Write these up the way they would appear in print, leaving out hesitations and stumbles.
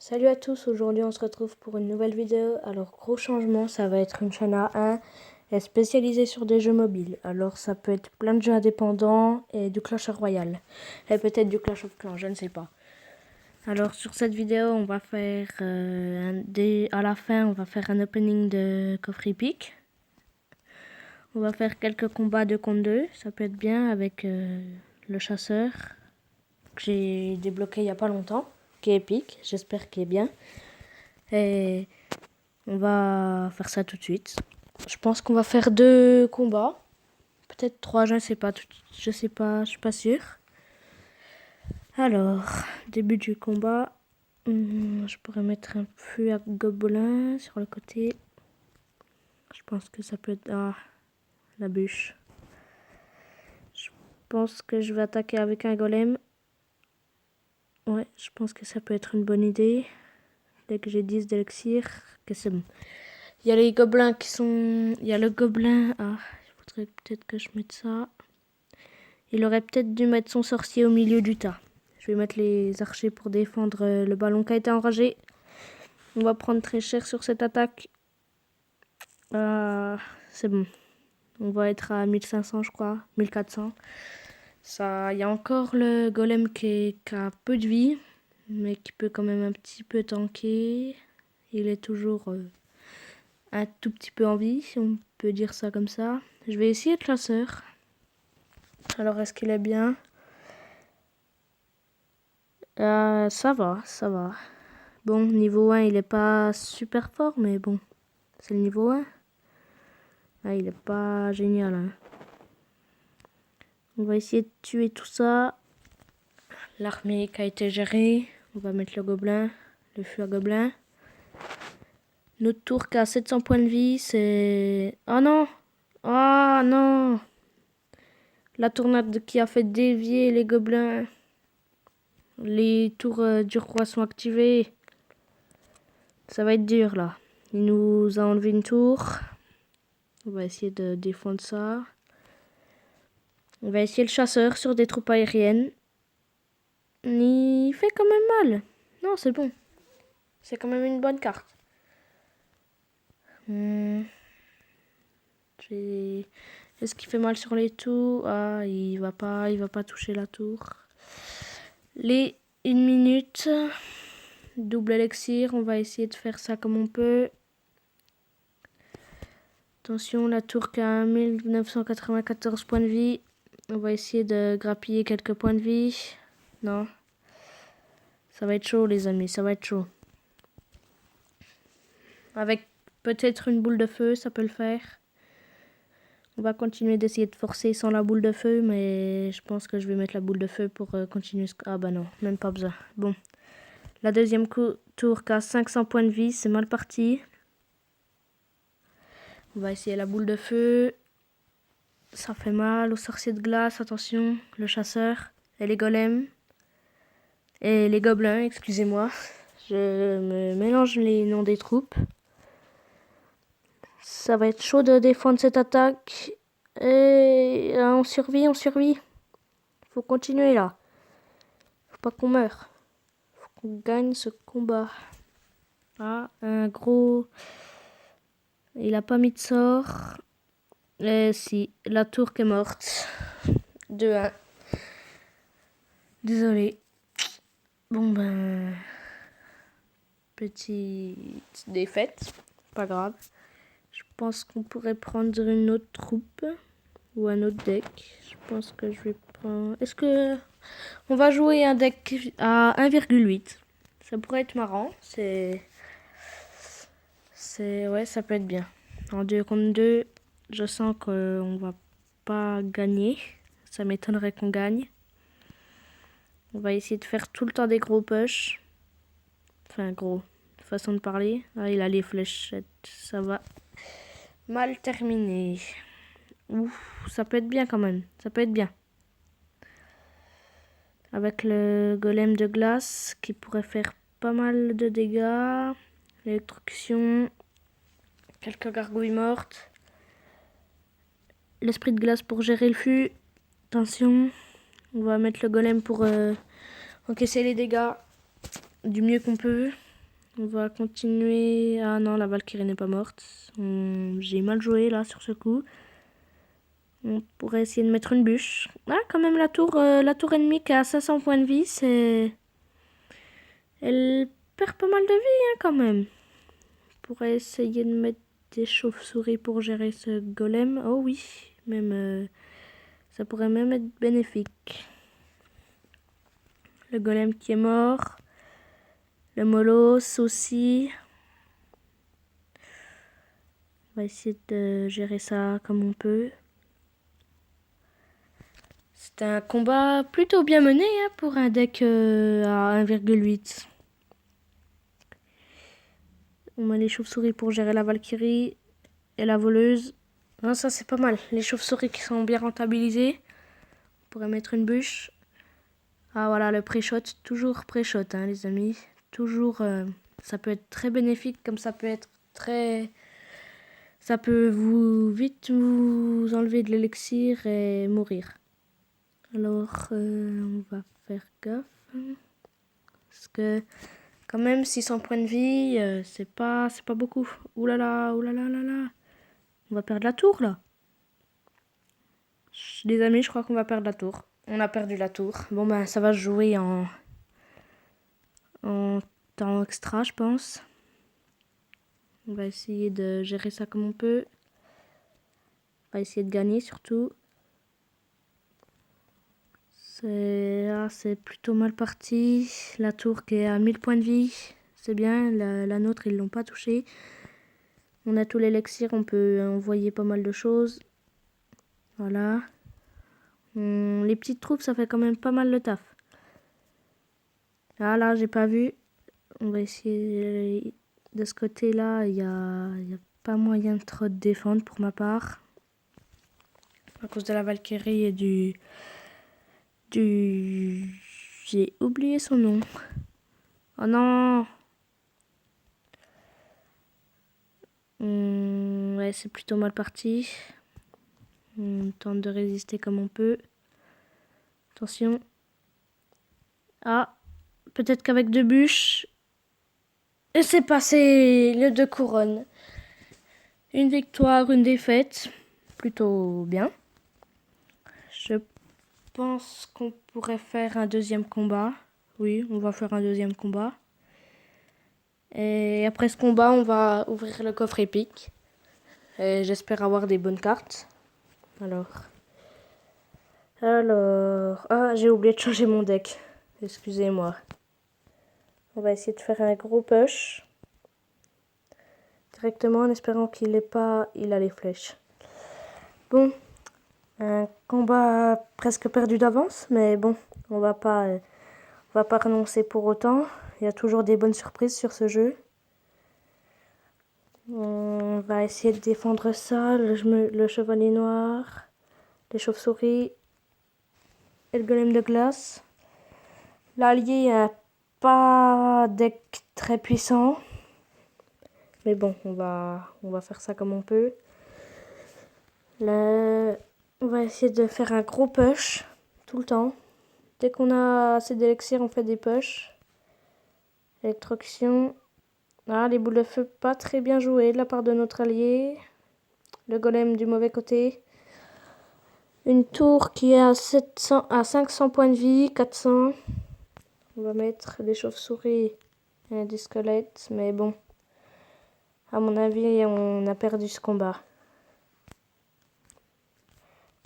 Salut à tous, aujourd'hui on se retrouve pour une nouvelle vidéo. Alors gros changement, ça va être une chaîne A1 et spécialisée sur des jeux mobiles. Alors ça peut être plein de jeux indépendants et du Clash Royale. Et peut-être du Clash of Clans, je ne sais pas. Alors sur cette vidéo on va faire, à la fin on va faire un opening de coffre épique. On va faire quelques combats 2 contre 2, ça peut être bien avec le chasseur que j'ai débloqué il n'y a pas longtemps, qui est épique, j'espère qu'il est bien. Et on va faire ça tout de suite. Je pense qu'on va faire 2 combats. Peut-être 3, je ne sais pas. Je suis pas sûre. Alors, début du combat. Je pourrais mettre un feu à gobelin sur le côté. Je pense que ça peut être... Ah, la bûche. Je pense que je vais attaquer avec un golem. Ouais, je pense que ça peut être une bonne idée. Dès que j'ai 10 d'élixir, que c'est bon. Il y a les gobelins qui sont... Il y a le gobelin... Ah, il faudrait peut-être que je mette ça. Il aurait peut-être dû mettre son sorcier au milieu du tas. Je vais mettre les archers pour défendre le ballon qui a été enragé. On va prendre très cher sur cette attaque. C'est bon. On va être à 1500 je crois. 1400. Il y a encore le golem qui a peu de vie. Mais qui peut quand même un petit peu tanker. Il est toujours un tout petit peu en vie, si on peut dire ça comme ça. Je vais essayer le chasseur. Alors est-ce qu'il est bien? Ça va, ça va. Bon, niveau 1, il est pas super fort, mais bon, c'est le niveau 1. Ah, il est pas génial, hein. On va essayer de tuer tout ça. L'armée qui a été gérée. On va mettre le gobelin, le feu à gobelin. Notre tour qui a 700 points de vie, c'est... Oh non! Oh non! La tornade qui a fait dévier les gobelins. Les tours du roi sont activées. Ça va être dur là. Il nous a enlevé une tour. On va essayer de défendre ça. On va essayer le chasseur sur des troupes aériennes. Il fait quand même mal. Non, c'est bon. C'est quand même une bonne carte. Est-ce qu'il fait mal sur les tours? Ah, il va pas toucher la tour. Les 1 minute. Double élixir. On va essayer de faire ça comme on peut. Attention, la tour qui a 1994 points de vie. On va essayer de grappiller quelques points de vie. Non. Ça va être chaud, les amis, ça va être chaud. Avec peut-être une boule de feu, ça peut le faire. On va continuer d'essayer de forcer sans la boule de feu, mais je pense que je vais mettre la boule de feu pour continuer. Ah bah non, même pas besoin. Bon. La deuxième tour qui a 500 points de vie, c'est mal parti. On va essayer la boule de feu. Ça fait mal au sorcier de glace, attention. Le chasseur et les golems. Et les gobelins, excusez-moi. Je me mélange les noms des troupes. Ça va être chaud de défendre cette attaque. Et on survit, on survit. Faut continuer là. Faut pas qu'on meure. Faut qu'on gagne ce combat. Ah, un gros... Il a pas mis de sort. Et si, la tour qui est morte. 2-1. Désolé. Bon ben... Petite défaite. Pas grave. Je pense qu'on pourrait prendre une autre troupe. Ou un autre deck. Je pense que je vais prendre... Est-ce que... On va jouer un deck à 1,8. Ça pourrait être marrant. Ouais, ça peut être bien. En 2 contre 2, je sens qu'on va pas gagner. Ça m'étonnerait qu'on gagne. On va essayer de faire tout le temps des gros push. Enfin, gros. Façon de parler. Ah, il a les fléchettes. Ça va mal terminer. Ouf, ça peut être bien quand même. Ça peut être bien. Avec le golem de glace qui pourrait faire pas mal de dégâts. L'électrocution. Quelques gargouilles mortes. L'esprit de glace pour gérer le fût. Attention. On va mettre le golem pour encaisser les dégâts du mieux qu'on peut. On va continuer. Ah non, la Valkyrie n'est pas morte. J'ai mal joué là sur ce coup. On pourrait essayer de mettre une bûche. Ah, quand même la tour ennemie qui a 500 points de vie, c'est... Elle perd pas mal de vie hein, quand même. On pourrait essayer de mettre des chauves-souris pour gérer ce golem. Oh oui, même ça pourrait même être bénéfique. Le golem qui est mort. Le molosse aussi. On va essayer de gérer ça comme on peut. C'est un combat plutôt bien mené hein, pour un deck à 1,8. On met les chauves-souris pour gérer la Valkyrie et la voleuse. Non, ça c'est pas mal. Les chauves-souris qui sont bien rentabilisées. On pourrait mettre une bûche. Ah voilà, le pré-shot. Toujours pré-shot hein, les amis. Toujours, ça peut être très bénéfique comme ça peut être très... Ça peut vite vous enlever de l'élixir et mourir. Alors, on va faire gaffe. Parce que, quand même, 600 points de vie, c'est pas beaucoup. Ouh là là, ouh là là là là. On va perdre la tour, là. Les amis, je crois qu'on va perdre la tour. On a perdu la tour. Bon, ben, ça va se jouer en temps extra, je pense. On va essayer de gérer ça comme on peut. On va essayer de gagner, surtout. C'est plutôt mal parti. La tour qui est à 1000 points de vie. C'est bien. La nôtre, ils l'ont pas touché. On a tout l'élixir. On peut envoyer pas mal de choses. Voilà. Les petites troupes, ça fait quand même pas mal le taf. Ah là, j'ai pas vu. On va essayer de ce côté-là. Il y a pas moyen de trop de défendre pour ma part. À cause de la Valkyrie et du... J'ai oublié son nom. Oh non. Ouais, c'est plutôt mal parti. On tente de résister comme on peut. Attention. Ah, peut-être qu'avec 2 bûches. Et c'est passé le 2 couronnes. Une victoire, une défaite. Plutôt bien. Je pense qu'on pourrait faire un deuxième combat. Oui, on va faire un deuxième combat. Et après ce combat, on va ouvrir le coffre épique. Et j'espère avoir des bonnes cartes. Alors. Ah, j'ai oublié de changer mon deck. Excusez-moi. On va essayer de faire un gros push. Directement en espérant qu'il n'ait pas... Il a les flèches. Bon. Un combat presque perdu d'avance. Mais bon, on va pas renoncer pour autant. Il y a toujours des bonnes surprises sur ce jeu. On va essayer de défendre ça. Le chevalier noir. Les chauves-souris. Et le golem de glace. L'allié a pas deck très puissant. Mais bon, on va faire ça comme on peut. On va essayer de faire un gros push tout le temps. Dès qu'on a assez d'élixir, on fait des push. Électrocution. Ah, les boules de feu pas très bien jouées de la part de notre allié. Le golem du mauvais côté. Une tour qui est à 500 points de vie, 400. On va mettre des chauves-souris et des squelettes, mais bon. À mon avis, on a perdu ce combat.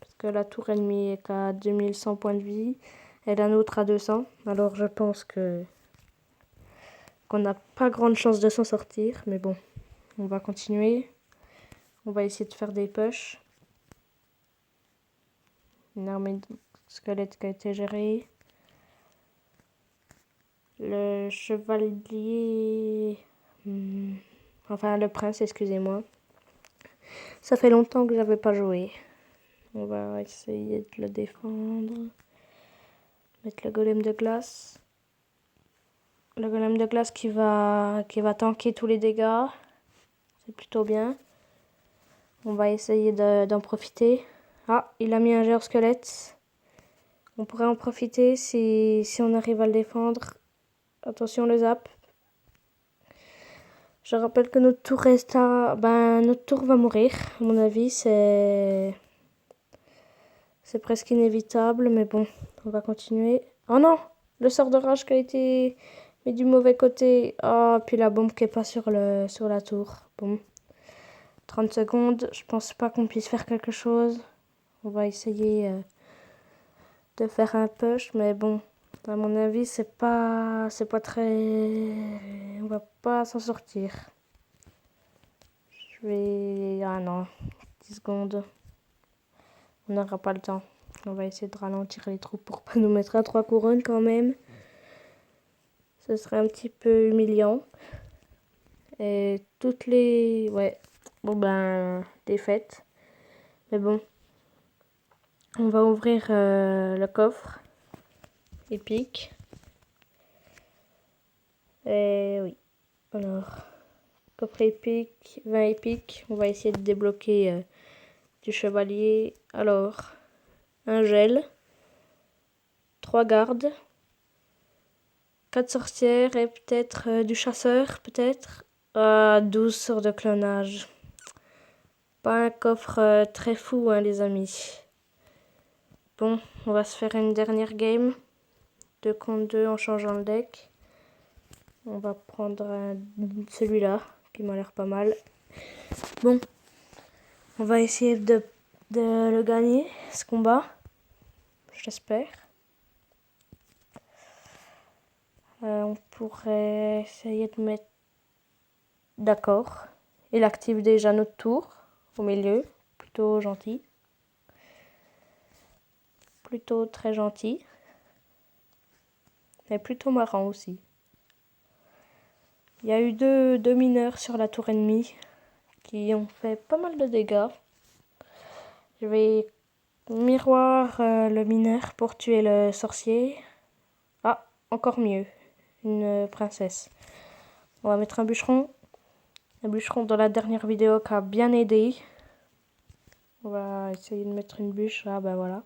Parce que la tour ennemie est qu'à 2100 points de vie et la nôtre à 200. Alors je pense qu'on n'a pas grande chance de s'en sortir. Mais bon, on va continuer. On va essayer de faire des push. Une armée de squelettes qui a été gérée. Le chevalier... Enfin, le prince, excusez-moi. Ça fait longtemps que j'avais pas joué. On va essayer de le défendre. Mettre le golem de glace. Le golem de glace qui va tanker tous les dégâts. C'est plutôt bien. On va essayer d'en profiter. Ah, il a mis un géosquelette. On pourrait en profiter si on arrive à le défendre. Attention le zap. Je rappelle que notre tour reste à... notre tour va mourir. À mon avis, c'est presque inévitable, mais bon, on va continuer. Oh non! Le sort de rage qui a été mis du mauvais côté. Oh, puis la bombe qui est pas sur la tour. Bon. 30 secondes. Je pense pas qu'on puisse faire quelque chose. On va essayer de faire un push, mais bon. À mon avis, c'est pas très... On va pas s'en sortir. Je vais... Ah non. 10 secondes. On n'aura pas le temps. On va essayer de ralentir les troupes pour pas nous mettre à 3 couronnes quand même. Ce serait un petit peu humiliant. Et toutes les... Ouais. Bon défaite. Mais bon. On va ouvrir le coffre. Épique. Et oui. Alors. Coffre épique. 20 épiques. On va essayer de débloquer du chevalier. Alors. Un gel. 3 gardes. 4 sorcières et peut-être du chasseur, peut-être. 12 sorts de clonage. Pas un coffre très fou, hein, les amis. Bon, on va se faire une dernière game. 2 contre 2 en changeant le deck. On va prendre celui-là, qui m'a l'air pas mal. Bon, on va essayer de le gagner, ce combat. J'espère. On pourrait essayer de mettre... D'accord. Il active déjà notre tour au milieu. Plutôt gentil. Plutôt très gentil. Et plutôt marrant aussi. Il y a eu deux mineurs sur la tour ennemie qui ont fait pas mal de dégâts. Je vais miroir le mineur pour tuer le sorcier. Ah, encore mieux. Une princesse. On va mettre un bûcheron. Un bûcheron dans la dernière vidéo qui a bien aidé. On va essayer de mettre une bûche. Ah voilà.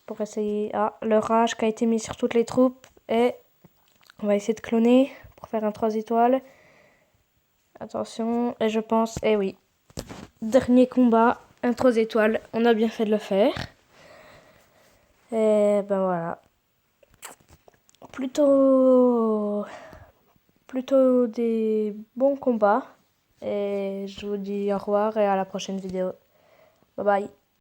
Pour essayer... Ah, le rage qui a été mis sur toutes les troupes. Et on va essayer de cloner pour faire un 3 étoiles. Attention. Et je pense... Eh oui. Dernier combat. Un 3 étoiles. On a bien fait de le faire. Et voilà. Plutôt des bons combats. Et je vous dis au revoir et à la prochaine vidéo. Bye bye.